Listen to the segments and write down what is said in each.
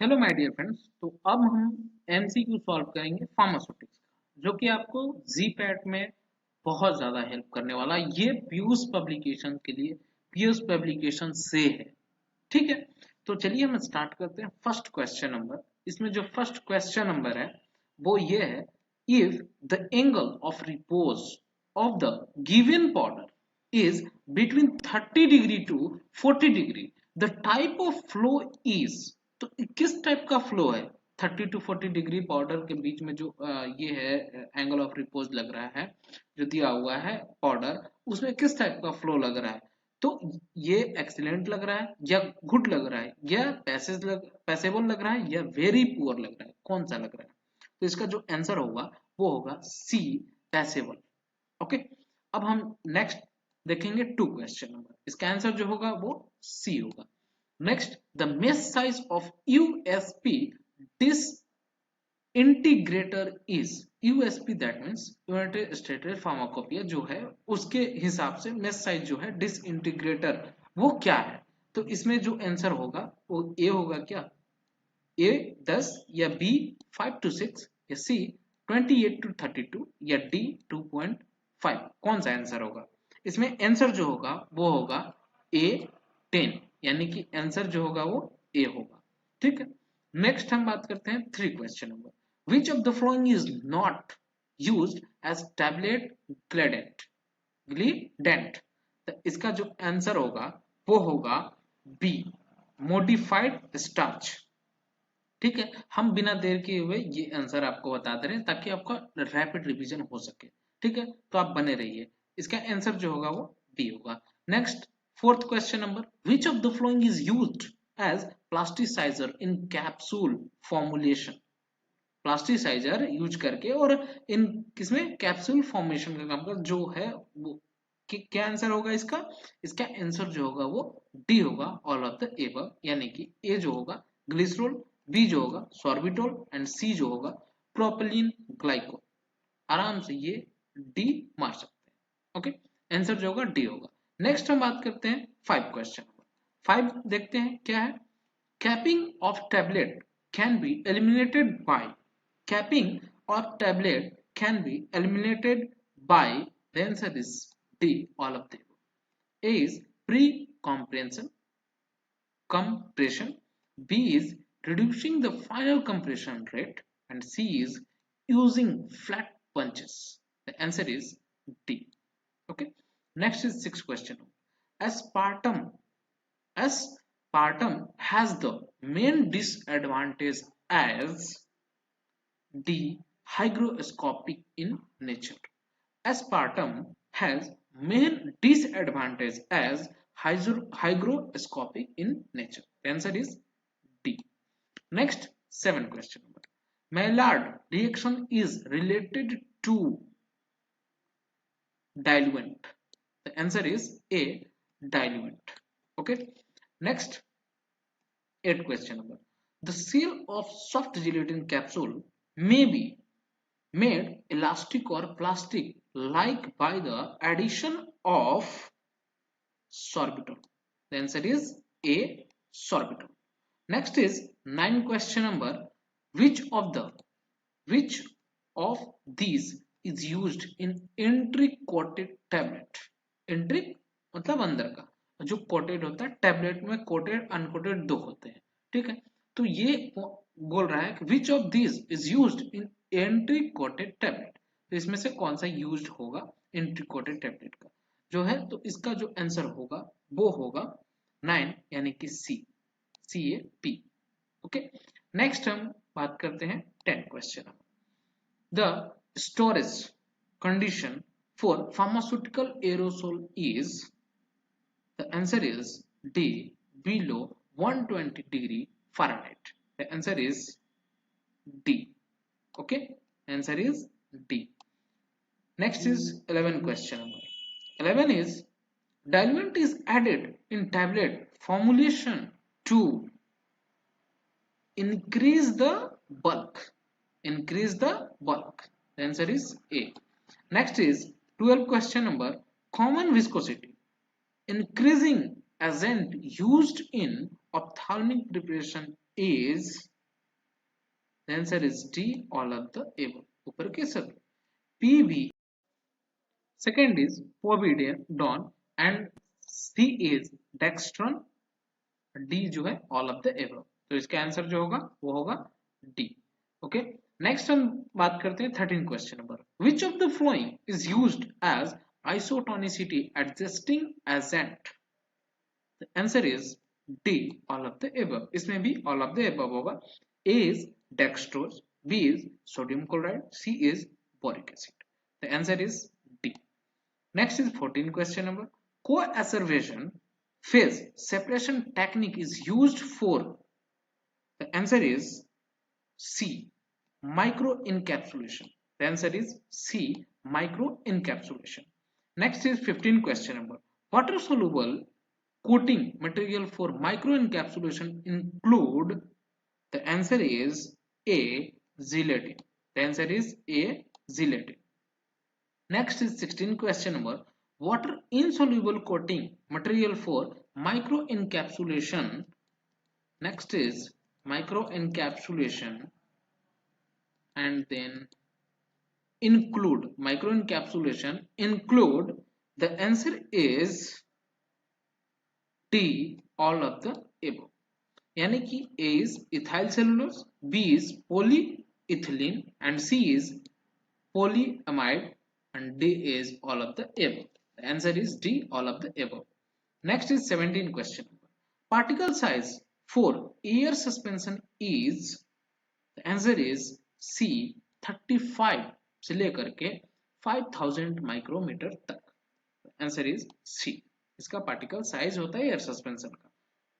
Hello my dear friends. तो अब हम एमसीक्यू सॉल्व करेंगे फार्मास्यूटिक्स का, जो कि आपको जीपैट में बहुत ज़्यादा हेल्प करने वाला है। ये पीयूष पब्लिकेशन के लिए, पीयूष पब्लिकेशन से है। ठीक है, तो चलिए हम स्टार्ट करते हैं। फर्स्ट क्वेश्चन नंबर, इसमें जो फर्स्ट क्वेश्चन नंबर है वो ये है, if the angle of repose of the given powder is between 30 degree to 40 degree, the type of flow is. तो किस टाइप का फ्लो है? 30 टू 40 डिग्री पाउडर के बीच में जो ये है एंगल ऑफ रिपोज लग रहा है, जो दिया हुआ है पाउडर, उसमें किस टाइप का फ्लो लग रहा है? तो ये एक्सीलेंट लग रहा है, या गुड लग रहा है, या पैसेबल लग रहा है, या वेरी पुअर लग रहा है? कौन सा लग रहा है? तो इसका जो आंसर होगा वो होगा सी, पैसेबल। ओके, अब हम नेक्स्ट देखेंगे टू क्वेश्चन नंबर। इसका आंसर जो होगा वो सी होगा। Next, the mesh size of USP disintegrator is. USP that means United Stated Pharmacopoeia जो है, उसके हिसाब से मेश साइज जो है डिस इंटीग्रेटर वो क्या है? तो इसमें जो आंसर होगा वो ए होगा क्या? ए 10, या बी 5 to 6, या सी 28 to 32, या डी 2.5? कौन सा आंसर होगा? इसमें आंसर जो होगा वो होगा ए 10, यानी कि आंसर जो होगा वो ए होगा। ठीक है, नेक्स्ट हम बात करते हैं three question number. Which of the following is not used as tablet glidant glidant? तो इसका जो आंसर होगा वो होगा बी, मोडिफाइड स्टार्च। ठीक है, हम बिना देर किए हुए ये आंसर आपको बता दे रहे हैं ताकि आपका रैपिड रिवीजन हो सके। ठीक है, तो आप बने रहिए। इसका आंसर जो होगा वो बी होगा। Next, fourth question number, which of the following is used as plasticizer in capsule formulation? Plasticizer use करके और इन किसमें कैप्सूल फॉर्मेशन का काम कर जो है वो क्या आंसर होगा इसका? इसका आंसर जो होगा वो डी होगा, ऑल ऑफ द एबव। यानी कि ए जो होगा ग्लिसरॉल, बी जो होगा सॉर्बिटोल, एंड सी जो होगा प्रोपिलीन ग्लाइकोल। आराम से ये डी मार सकते हैं। ओके, आंसर जो होगा डी होगा। नेक्स्ट हम बात करते हैं फाइव क्वेश्चन। फाइव देखते हैं क्या है। Capping of tablet can be eliminated bye. Capping of tablet can be eliminated by, the answer is D, all of them. A is pre-compression, B is reducing the final compression rate, and C is using flat punches. The answer is D. Okay. Next is sixth question. Aspartame. Aspartame has the main disadvantage as D, hygroscopic in nature. Aspartame has main disadvantage as hygroscopic in nature. The answer is D. Next, seven question number. Maillard reaction is related to diluent. The answer is A, diluent. Okay. Next, eighth question number. The seal of soft gelatin capsule may be made elastic or plastic like by the addition of sorbitol. The answer is A, sorbitol. Next is nine question number. Which of the which of these is used in entry coated tablet? Entry मतलब अंदर का, जो coated होता है tablet में, coated unquoted दो होते हैं। ठीक है, तो ये बोल रहा है कि which of this is used in entry coated tablet. तो इसमें से कौन सा यूज्ड होगा एंट्री कोटेड टेबलेट का जो है? तो इसका जो आंसर होगा वो होगा 9, यानी कि सी, CAP। ओके, नेक्स्ट हम बात करते हैं 10 question. The storage condition for pharmaceutical aerosol is. The answer is D, below 120 degree Fahrenheit. The answer is D. Okay, answer is D. Next is 11 question number. 11 is, diluent is added in tablet formulation to increase the bulk. Increase the bulk. The answer is A. Next is 12 question number. Common viscosity increasing agent used in ophthalmic preparation is. The answer is D, all of the above. ऊपर के सभी. PB. Second is povidone and C is dextran. D जो है all of the above. तो इसका answer जो होगा वो होगा D. ओके. नेक्स्ट हम बात करते हैं 13 question number. Which of the following is used as isotonicity adjusting agent? The answer is D, all of the above. इसमें भी all of the above होगा. A is dextrose, B is sodium chloride, C is boric acid. The answer is D. Next is 14 question number. Co-acervation phase separation technique is used for. The answer is C, microencapsulation. The answer is C, microencapsulation. Next is 15 question number. Water soluble coating material for microencapsulation include. The answer is A, gelatin. The answer is A, gelatin. Next is 16 question number. Water insoluble coating material for microencapsulation. Next is microencapsulation and then include. Microencapsulation include. The answer is D, all of the above. यानी कि A is ethyl cellulose, B is polyethylene and C is polyamide and D is all of the above. The answer is D, all of the above. Next is 17 question. Particle size for air suspension is. The answer is C, 35 से लेकर के 5000 micrometer तक. Answer is C. इसका particle size होता है air suspension का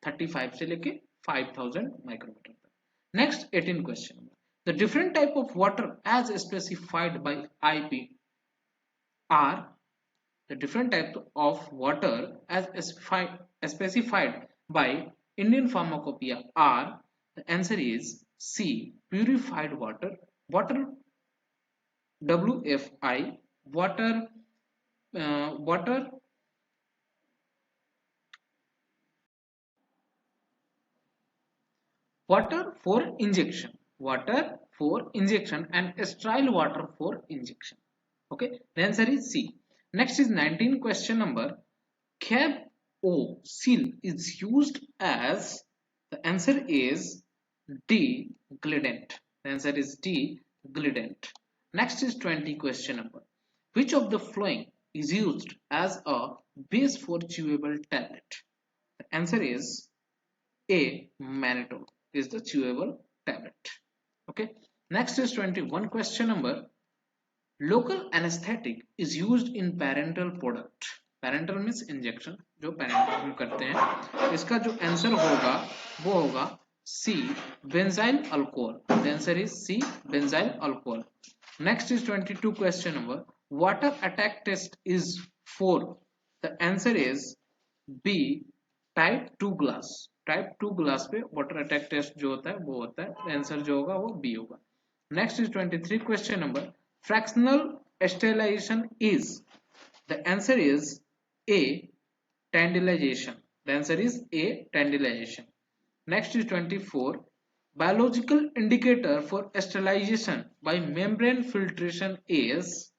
35 से लेके 5000 माइक्रोमीटर तक. Next 18 question. The different type of water as specified by IP are. The different type of water as specified by Indian Pharmacopoeia are. The answer is C, purified water, water WFI, water for injection, and sterile water for injection. Okay, the answer is C. Next is 19 question number. CaO seal is used as. The answer is D, glidant. The answer is D, glidant. Next is 20 question number. Which of the following is used as a base for chewable tablet? The answer is A, mannitol is the chewable tablet. Okay. Next is 21 question number. Local anesthetic is used in parental product. Parental means injection, जो parental हम करते हैं. इसका जो answer होगा वो होगा C, benzyl alcohol. The answer is C, benzyl alcohol. Next is 22 question number. Water attack test is for. The answer is B, type 2 glass. Type 2 glass पे water attack test जो होता है वो होता है. आंसर जो होगा वो B होगा. Next is 23 question number. Fractional sterilization is. The answer is A, tandilization. The answer is A, tandilization. Next is 24. Biological indicator for sterilization by membrane filtration is.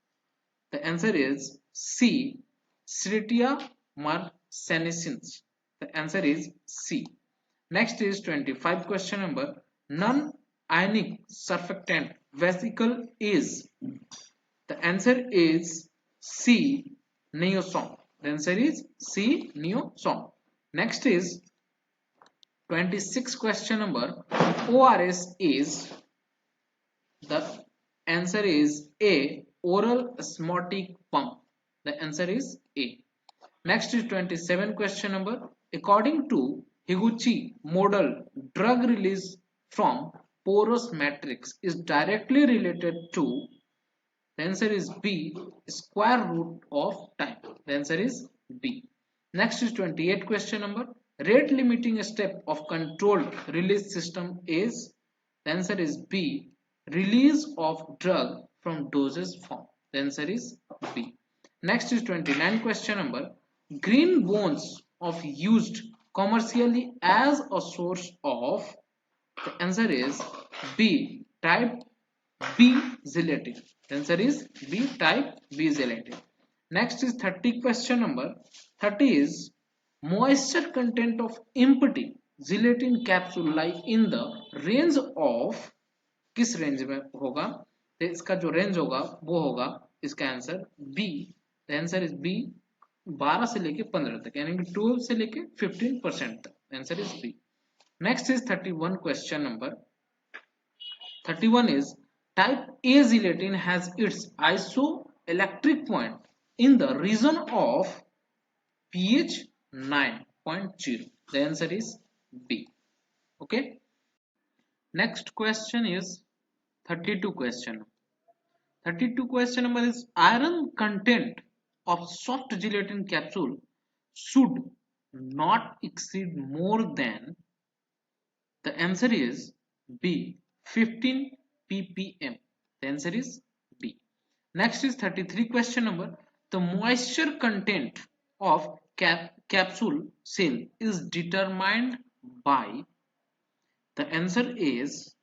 The answer is C, Serratia marcescens. The answer is C. Next is 25 question number. Non-ionic surfactant vesicle is. The answer is C, neosom. The answer is C, neosom. Next is 26 question number. ORS is. The answer is A, oral osmotic pump. The answer is A. Next is 27 question number. According to Higuchi model, drug release from porous matrix is directly related to. The answer is B, square root of time. The answer is B. Next is 28 question number. Rate limiting step of controlled release system is. The answer is B, release of drug from dosage form. The answer is B. Next is 29 question number. Green bones of used commercially as a source of. The answer is B, type B gelatin. The answer is B, type B gelatin. Next is 30 question number. 30 is moisture content of empty gelatin capsule lie in the range of, किस range में होगा, तो इसका जो range होगा वो होगा इसका answer B. The answer is B, 12 से लेके 15 तक, यानी कि 12 से लेके 15% तक. Answer is B. Next is 31 question number. 31 is type A gelatin has its isoelectric point in the region of pH 9.0. The answer is B. Okay. Next question is 32 question. 32 question number is iron content of soft gelatin capsule should not exceed more than, the answer is B, 15 ppm. The answer is B. Next is 33 question number. The moisture content of capsule cell is determined by, the answer is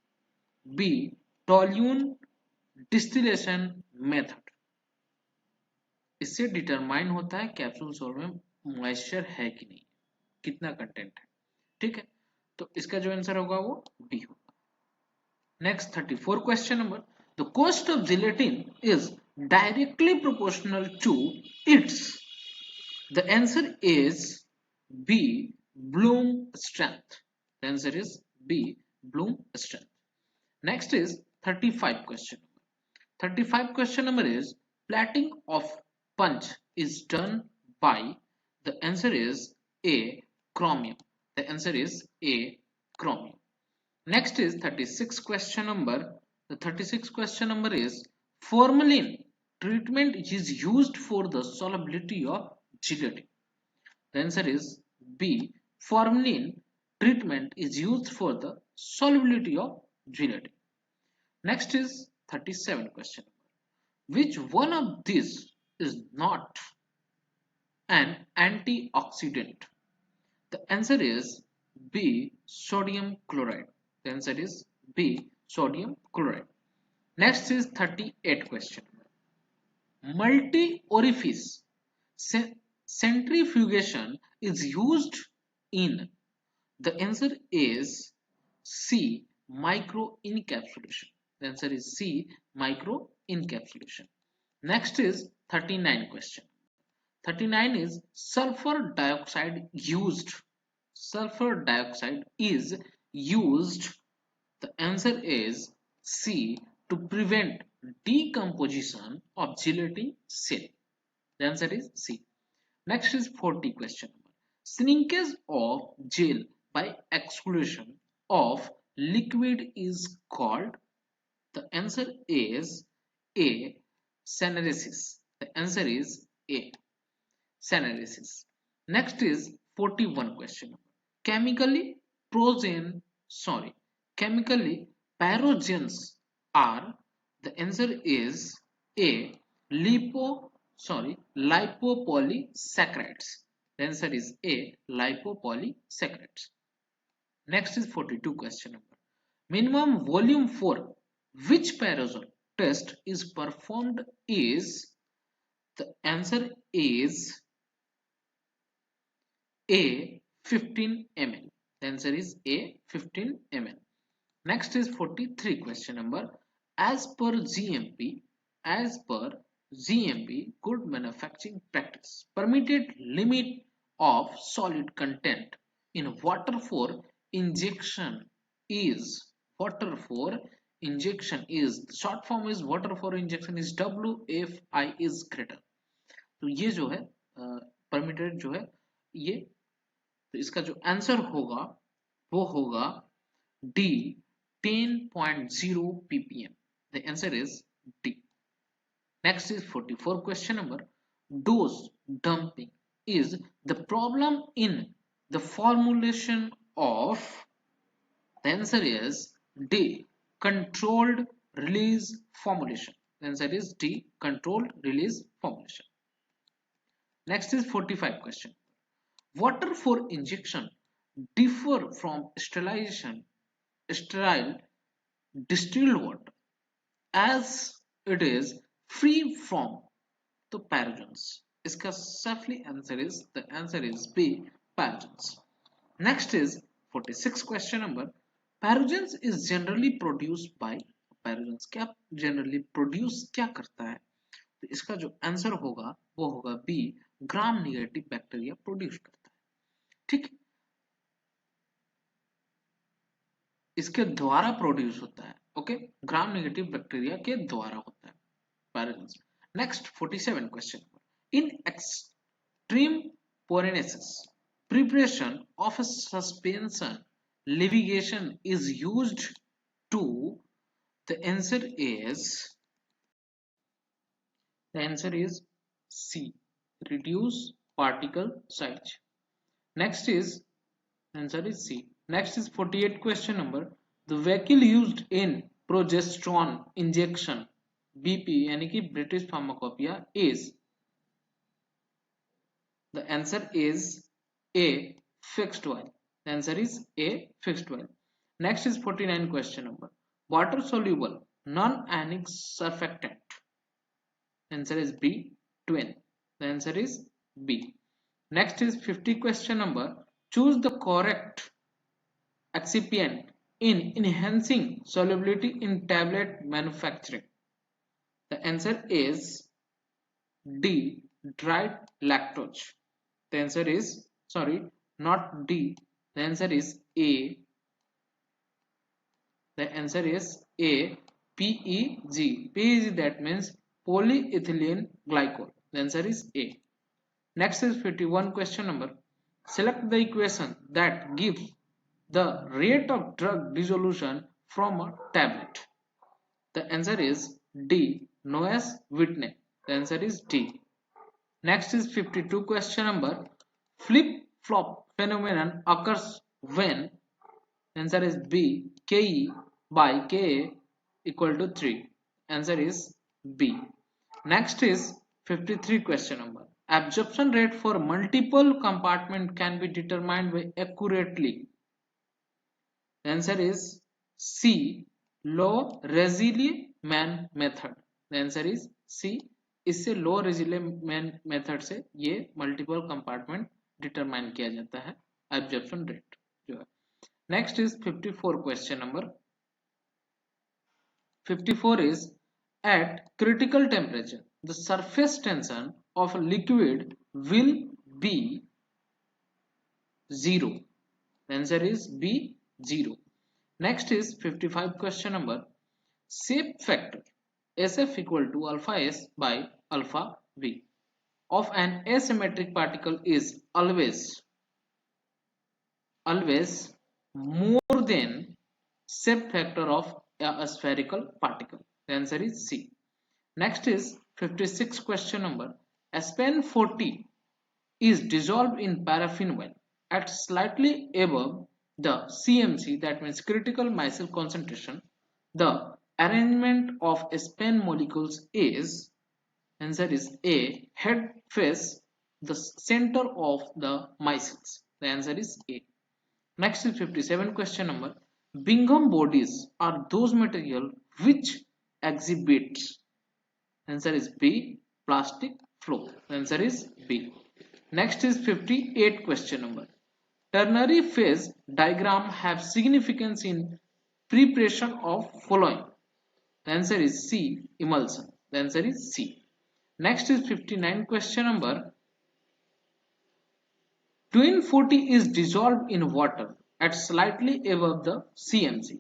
B, toluene distillation method. इससे determine होता है capsule soul में moisture है कि नहीं, कितना content है. ठीक है, तो इसका जो आंसर होगा वो बी होगा. Next 34 question number. The cost of gelatin is directly proportional to its, the answer is B, bloom strength. The answer is B, bloom strength. Next is 35 question. 35 question number is plating of punch is done by, the answer is A, chromium. The answer is A, chromium. Next is 36 question number. The 36 question number is formalin treatment is used for the solubility of gelatin. The answer is B, formalin treatment is used for the solubility of gelatin. Next is 37 question. Which one of these is not an antioxidant? The answer is B, sodium chloride. The answer is B, sodium chloride. Next is 38 question. Multi-orifice centrifugation is used in, the answer is C, microencapsulation. The answer is C, microencapsulation. Next is 39 question. 39 is sulfur dioxide used. Sulfur dioxide is used. The answer is C, to prevent decomposition of gelatin cell. The answer is C. Next is 40 question. Shrinkage of gel by exclusion of liquid is called, the answer is A, senescence. The answer is A, senescence. Next is 41 question. Chemically pyrogens are, the answer is A, lipopolysaccharides. The answer is A, lipopolysaccharides. Next is 42 question number. Minimum volume for which pyrozole test is performed is, the answer is A, 15 ml. The answer is A, 15 ml. Next is 43 question number. As per GMP good manufacturing practice, permitted limit of solid content in water for injection is, short form is water for injection is WFI is greater. तो ये जो है permitted जो है ये, तो इसका जो आंसर होगा वो होगा D, 10.0 ppm. The answer is D. Next is 44 question number. Dose dumping is the problem in the formulation of, the answer is D, controlled release formulation. The answer is D, controlled release formulation. Next is 45 question. Water for injection differ from sterile distilled water as it is free from the pathogens. इसका safely answer is B, pathogens. Next is 46 question number. Pathogens is generally produced by pathogens क्या generally produce क्या करता है? तो इसका जो answer होगा वो होगा B, gram negative bacteria produce करता है। ठीक, इसके द्वारा प्रोड्यूस होता है। ओके, ग्राम नेगेटिव बैक्टीरिया के द्वारा होता है पैराजेंस। Next 47 question, in extemporaneous preparation of a suspension ligation is used to the answer is C, reduce particle size. Next is answer is C. Next is 48 question number, the vehicle used in progesterone injection BP यानी कि British pharmacopoeia is, the answer is A, fixed oil. The answer is A, fixed oil. Next is 49 question number, water soluble non-anionic surfactant. Answer is B, twin. The answer is B. Next is 50 question number, choose the correct excipient in enhancing solubility in tablet manufacturing. The answer is D, dried lactose. The answer is, sorry, not D. The answer is A. The answer is A, PEG. PEG, that means polyethylene glycol. The answer is A. Next is 51 question number, select the equation that gives the rate of drug dissolution from a tablet. The answer is D, Noyes-Whitney. The answer is D. Next is 52 question number, flip-flop phenomenon occurs when, answer is B, Ke by Ka equal to 3. Answer is B. Next is 53 question number, absorption rate for multiple compartment can be determined by accurately. The answer is C, low Resiliemann method. The answer is C. इससे लो Resiliemann method से ये multiple compartment determine किया जाता है absorption rate जो है। Next is 54 question number, 54 is at critical temperature the surface tension of a liquid will be 0. The answer is B, 0. Next is 55 question number, shape factor SF equal to alpha S by alpha V of an asymmetric particle is always more than shape factor of a spherical particle. The answer is C. Next is 56 question number, SPN 40 is dissolved in paraffin oil at slightly above the CMC, that means critical micelle concentration. The arrangement of SPN molecules is, answer is A, head face the center of the micelles. The answer is A. Next is 57 question number, Bingham bodies are those material which exhibits, answer is B, plastic flow. The answer is B. Next is 58 question number, ternary phase diagram have significance in preparation of following. The answer is C, emulsion. The answer is C. Next is 59 question number, twin 40 is dissolved in water at slightly above the CMC.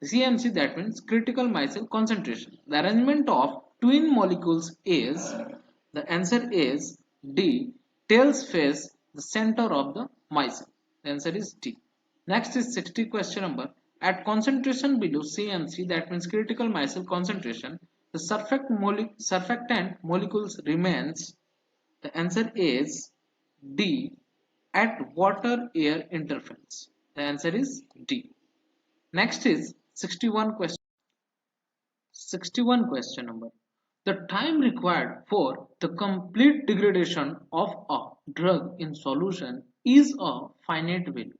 CMC, that means critical micelle concentration. The arrangement of twin molecules is, the answer is D, tails face the center of the micelle. The answer is D. Next is 60 question number, at concentration below CMC, that means critical micelle concentration, the surfactant molecules remains. The answer is D, at water air interface. The answer is D. Next is 61 question number, the time required for the complete degradation of a drug in solution is a finite value.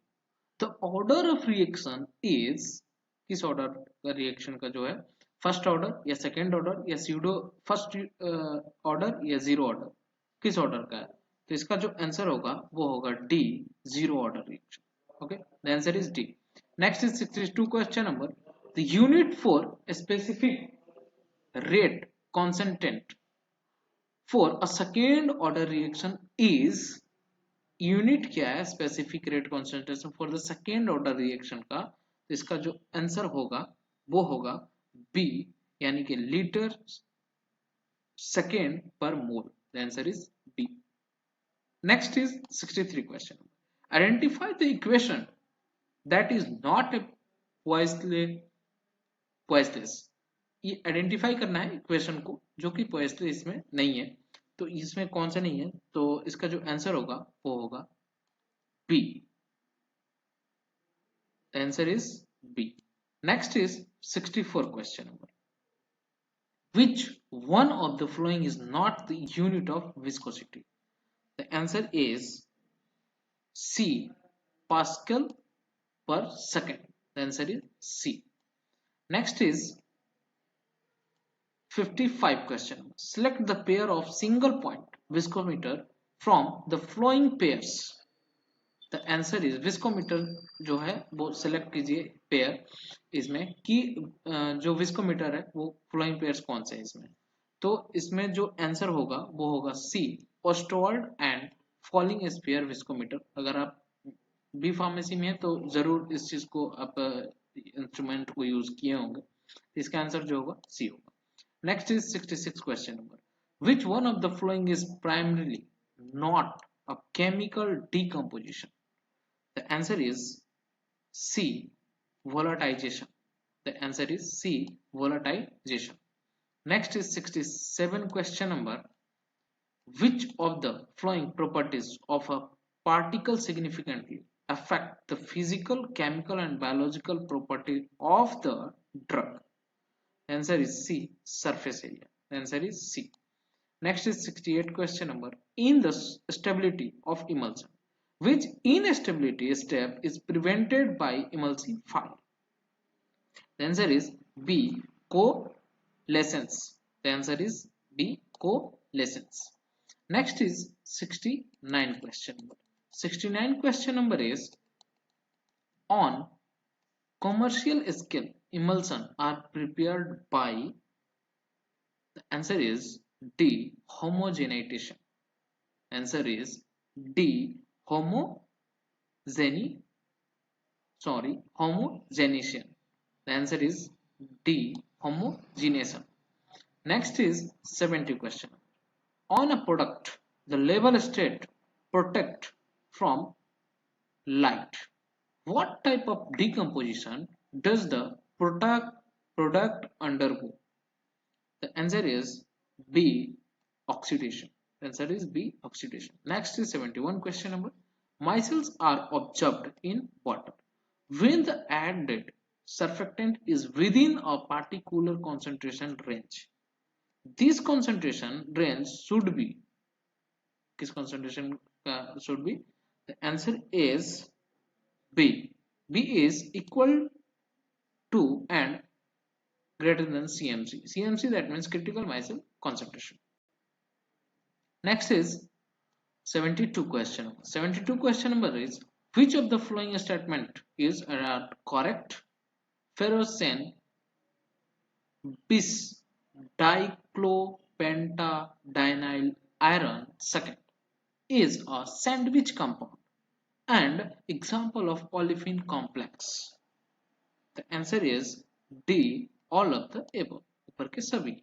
The order of reaction is, किस order का reaction का जो है, first order या second order या SIDO first order या zero order, किस order का है? तो इसका जो आंसर होगा वो होगा D, zero order reaction. Okay, the answer is D. Next is 62 question number, the unit for specific rate constant for a second order reaction is, unit क्या है specific rate concentration for the second order reaction का? तो इसका जो answer होगा वो होगा B, यानी कि लीटर सेकेंड पर mole. The answer is B. Next is 63 question, identify the equation that is not a Poiseuille's. ये आइडेंटिफाई करना है इक्वेशन को जो कि पॉइसलेस इसमें नहीं है। तो इसमें कौन सा नहीं है? तो इसका जो आंसर होगा वो होगा B. Answer is B. Next is 64 question number, which one of the following is not the unit of viscosity? The answer is C, Pascal per second. The answer is C. Next is 55 question. Select the pair of single point viscometer from the following pairs. The answer is viscometer जो है वो select कीजिए pair इसमें कि जो viscometer है वो following pairs कौन से है इसमें? तो इसमें जो आंसर होगा वो होगा C, Ostwald and falling sphere viscometer. अगर आप बी फार्मेसी में है तो जरूर इस चीज को आप इंस्ट्रूमेंट को यूज किए होंगे। इसका आंसर जो होगा सी होगा। Next is 66 question number, which one of the following is primarily not a chemical decomposition? The answer is C, volatilization. The answer is C, volatilization. Next is 67 question number, which of the following properties of a particle significantly affect the physical, chemical and biological property of the drug? Answer is C, surface area. The answer is C. Next is 68 question number, in the stability of emulsion, which instability step is prevented by emulsifier? The answer is B, coalescence. The answer is B, coalescence. Next is 69 question number. 69 question number is, on commercial scale emulsion are prepared by, the answer is D, homogenization. Answer is D, homogenization. The answer is D, homogenization. Next is 70 question. On a product, the label state protect from light. What type of decomposition does the product undergo? The answer is B, oxidation. The answer is B, oxidation. Next is 71 question number. Micelles are observed in water when the added surfactant is within a particular concentration range. This concentration range should be, किस concentration should be? The answer is B. B is equal to and greater than CMC. CMC, that means critical micelle concentration. Next is 72 question. 72 question number is, which of the following statement is correct? Ferrocene bis diclopentadienyl iron second is a sandwich compound and example of olefin complex. The answer is D, all of the above. ऊपर के सभी.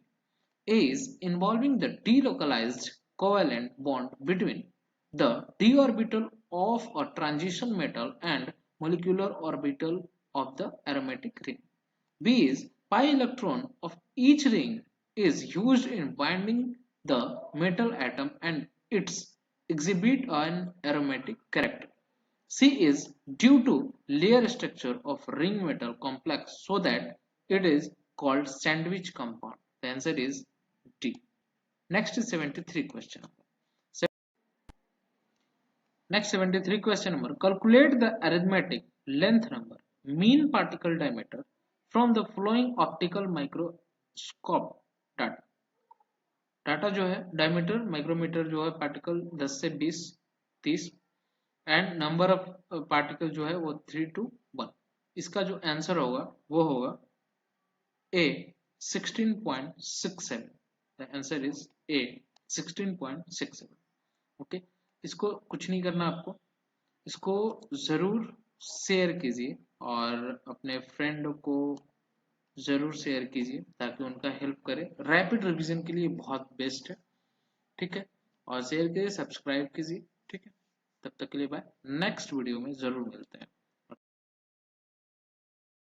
A is involving the delocalized covalent bond between the d orbital of a transition metal and molecular orbital of the aromatic ring. B is pi electron of each ring is used in binding the metal atom and its exhibit an aromatic character. C is due to layer structure of ring metal complex so that it is called sandwich compound. The answer is D. Next is 73 question. Next 73 question number. Calculate the arithmetic length number, mean particle diameter from the flowing optical microscope data. Data जो है diameter micrometer जो है particle 10 से 20 30 and number of particle जो है वो 3 to 1। इसका जो आंसर होगा वो होगा A 16.67। The answer is A 16.67। Okay, इसको कुछ नहीं करना आपको, इसको जरूर शेयर कीजिए और अपने फ्रेंड को जरूर शेयर कीजिए ताकि उनका हेल्प करे। रैपिड रिवीजन के लिए बहुत बेस्ट है, ठीक है। और शेयर कीजिए, सब्सक्राइब कीजिए, ठीक है। तब तक के लिए बाय, नेक्स्ट वीडियो में जरूर मिलते हैं।